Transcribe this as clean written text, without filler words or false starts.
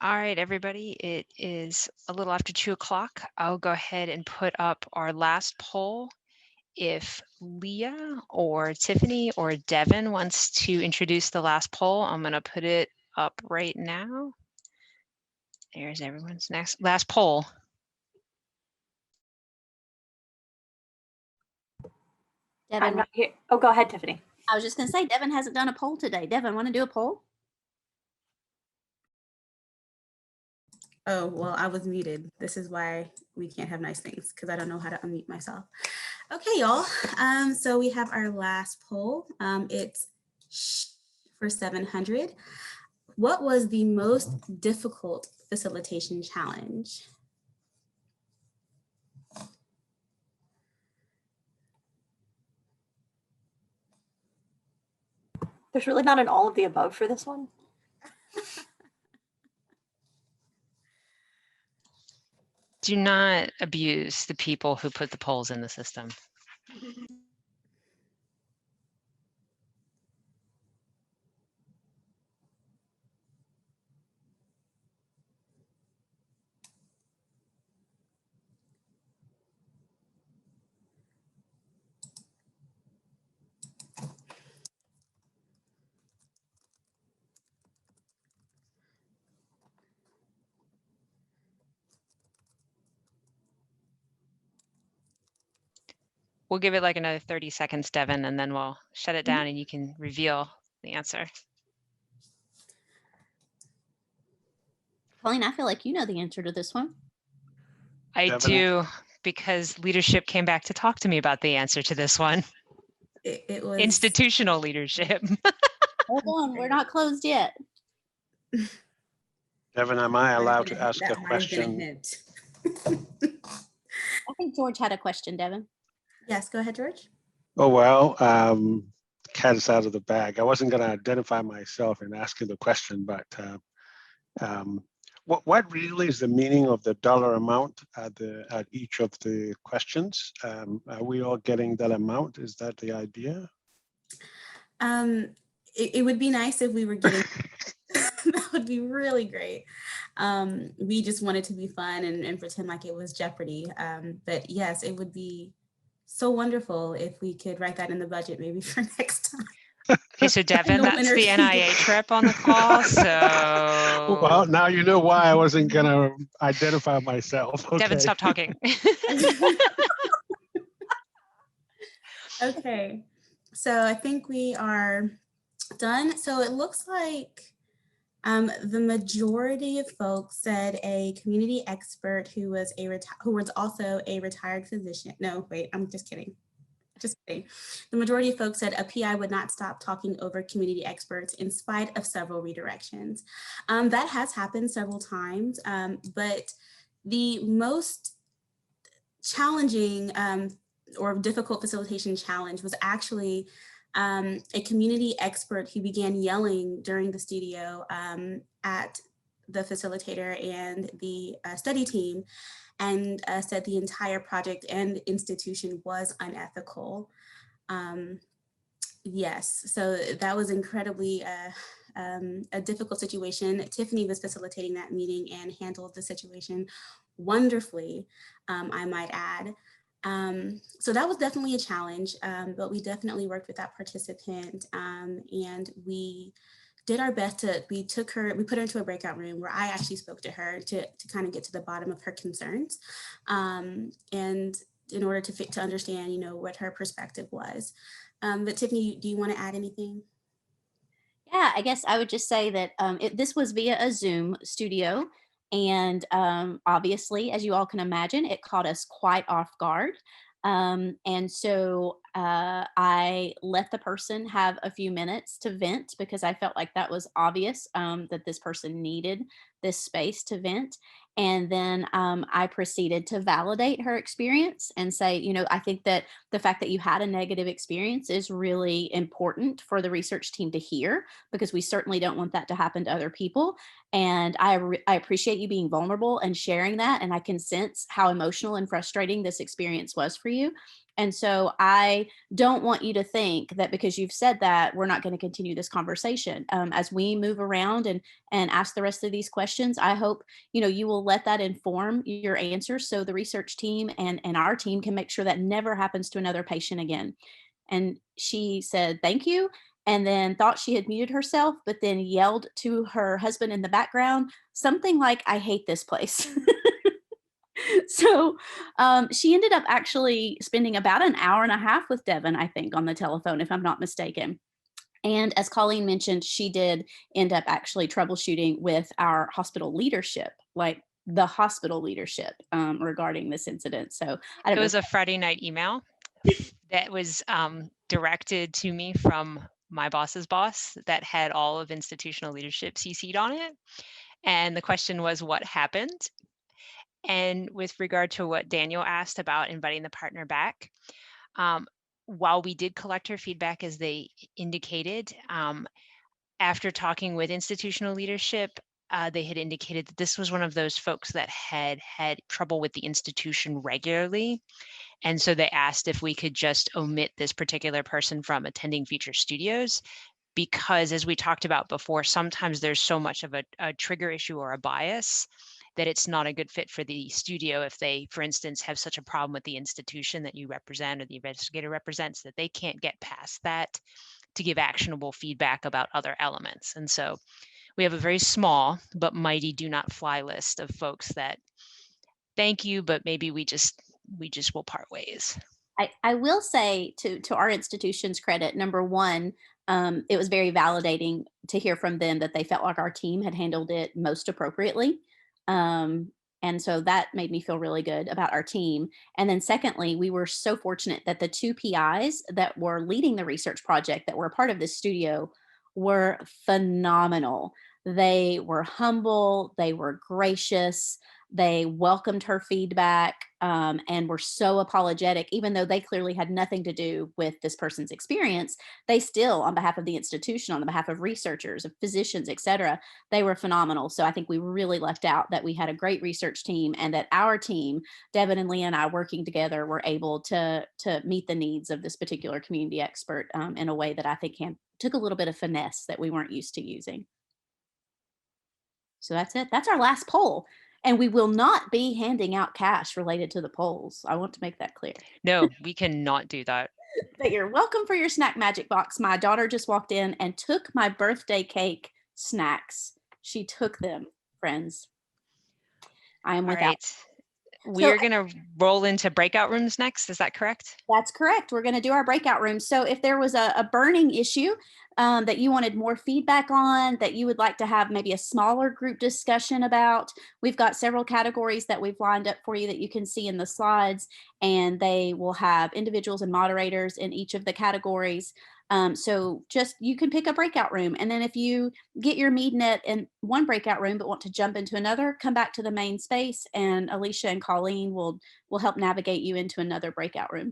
All right, everybody, it is a little after 2 o'clock. I'll go ahead and put up our last poll. If Leah or Tiffany or Devan wants to introduce the last poll, I'm going to put it up right now. There's everyone's last poll. Devan, I'm not here. Oh, go ahead, Tiffany. I was just going to say, Devan hasn't done a poll today. Devan, want to do a poll? Oh, well, I was muted. This is why we can't have nice things, because I don't know how to unmute myself. Okay, y'all. So we have our last poll. It's for 700. What was the most difficult facilitation challenge? There's really not an all of the above for this one. Do not abuse the people who put the polls in the system. We'll give it like another 30 seconds, Devan, and then we'll shut it down and you can reveal the answer. Colleen, I feel like you know the answer to this one. I do, because leadership came back to talk to me about the answer to this one. It was institutional leadership. Hold on, we're not closed yet. Devan, am I allowed to ask a question? I think George had a question, Devan. Yes, go ahead, George. Oh, well, cat is out of the bag. I wasn't going to identify myself in asking the question, but what really is the meaning of the dollar amount at each of the questions? Are we all getting that amount? Is that the idea? It would be nice if we were getting, that would be really great. We just wanted to be fun and pretend like it was Jeopardy. But yes, it would be so wonderful if we could write that in the budget maybe for next time. Okay, so Devan, that's the NIA trip on the call. So well, now you know why I wasn't gonna identify myself. Okay. Devan, stop talking. Okay, so I think we are done. So it looks like the majority of folks said a community expert who was also a retired physician. No, wait, I'm just kidding. Just kidding. The majority of folks said a PI would not stop talking over community experts in spite of several redirections. That has happened several times, but the most challenging or difficult facilitation challenge was actually a community expert who began yelling during the studio at the facilitator and the study team, and said the entire project and institution was unethical. Yes, so that was incredibly a difficult situation. Tiffany was facilitating that meeting and handled the situation wonderfully, I might add. So that was definitely a challenge, but we definitely worked with that participant, and we did our best we put her into a breakout room where I actually spoke to her to kind of get to the bottom of her concerns, and in order to understand, what her perspective was. But Tiffany, do you want to add anything? Yeah, I guess I would just say that this was via a Zoom studio. And obviously, as you all can imagine, it caught us quite off guard. And so I let the person have a few minutes to vent because I felt like that was obvious that this person needed this space to vent. And then I proceeded to validate her experience and say, I think that the fact that you had a negative experience is really important for the research team to hear, because we certainly don't want that to happen to other people. And I appreciate you being vulnerable and sharing that. And I can sense how emotional and frustrating this experience was for you. And so I don't want you to think that because you've said that, we're not going to continue this conversation. As we move around and ask the rest of these questions, I hope, you will let that inform your answers so the research team and our team can make sure that never happens to another patient again. And she said, thank you. And then thought she had muted herself, but then yelled to her husband in the background, something like, I hate this place. So she ended up actually spending about an hour and a half with Devan, I think, on the telephone, if I'm not mistaken. And as Colleen mentioned, she did end up actually troubleshooting with our hospital leadership, like the hospital leadership regarding this incident. So I don't It know. was a Friday night email that was directed to me from my boss's boss that had all of institutional leadership CC'd on it. And the question was, what happened? And with regard to what Daniel asked about inviting the partner back, while we did collect her feedback as they indicated, after talking with institutional leadership, they had indicated that this was one of those folks that had trouble with the institution regularly. And so they asked if we could just omit this particular person from attending future studios, because as we talked about before, sometimes there's so much of a trigger issue or a bias that it's not a good fit for the studio if they, for instance, have such a problem with the institution that you represent or the investigator represents that they can't get past that to give actionable feedback about other elements. And so we have a very small but mighty do not fly list of folks that thank you, but maybe we just will part ways. I will say to our institution's credit, number one, it was very validating to hear from them that they felt like our team had handled it most appropriately. And so that made me feel really good about our team. And then secondly, we were so fortunate that the two PIs that were leading the research project that were a part of this studio were phenomenal. They were humble, they were gracious, they welcomed her feedback, and were so apologetic, even though they clearly had nothing to do with this person's experience. They still, on behalf of the institution, on behalf of researchers, of physicians, et cetera, they were phenomenal. So I think we really lucked out that we had a great research team and that our team, Devan and Leah and I working together, were able to meet the needs of this particular community expert in a way that I think took a little bit of finesse that we weren't used to using. So that's it. That's our last poll. And we will not be handing out cash related to the polls. I want to make that clear. No, we cannot do that. But you're welcome for your snack magic box. My daughter just walked in and took my birthday cake snacks. She took them, friends. I am All without. right. We're going to roll into breakout rooms next. Is that correct? That's correct. We're going to do our breakout rooms. So if there was a burning issue that you wanted more feedback on, that you would like to have maybe a smaller group discussion about, we've got several categories that we've lined up for you that you can see in the slides, and they will have individuals and moderators in each of the categories. So just, you can pick a breakout room. And then if you get your meetnet in one breakout room, but want to jump into another, come back to the main space, and Alicia and Colleen will help navigate you into another breakout room.